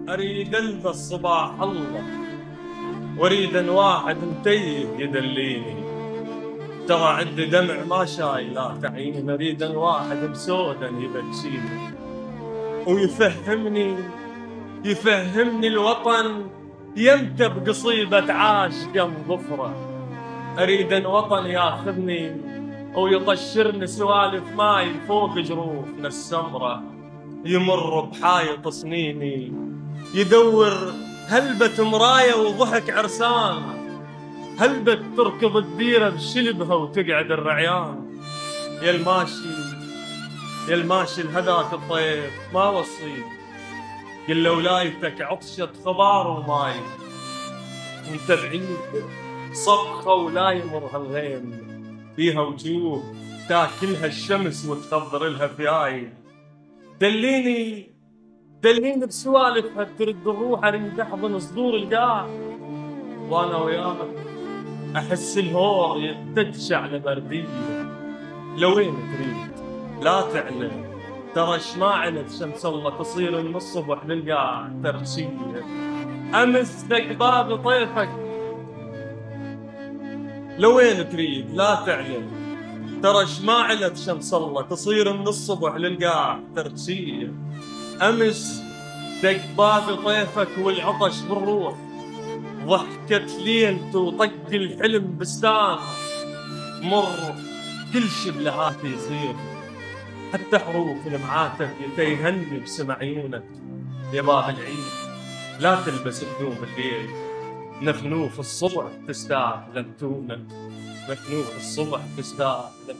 اريد البس صباح الله، واريد ان واحد متيه يدليني. ترى عندي دمع ما شايلات عين، اريد ان واحد مسودا يبكيني ويفهمني الوطن يمتى بقصيبة عاش قم ظفره. اريد ان وطن ياخذني ويطشرني سوالف ماي فوق جروفنا السمرة، يمر بحايط سنيني يدور هلبة مراية وضحك عرسان، هلبة تركض الديرة بشلبها وتقعد الرعيان. يا الماشي يا الماشي لهذاك الطيف ما وصيك، قل له ولايتك عطشة خضار وماي، وانت بعيد صرخة ولا يمر هالغيم، فيها وجوه تاكلها الشمس وتخضر لها فياي. دليني بسوالفها ترد الروح، اريد احضن صدور القاع وانا وياك احس الهور يتدشى على برديه. لوين تريد لا تعلم، ترى شماعلة شمس الله تصير من الصبح للقاع ترشيه. امس ذق باب طيفك لوين تريد لا تعلم، ترى شماعلة شمس الله تصير من الصبح للقاع ترشيه. امس دق باب طيفك والعطش بالروح، ضحكت ليلته وطق الحلم بستان، مر كل شي بلهاتي يصير، حتى حروف المعاتب يتيهني بسمع عيونك. يا باب العيد لا تلبس هدوم الليل، نخنوف الصبح تستاهل لمتونك، نخنوف الصبح تستاهل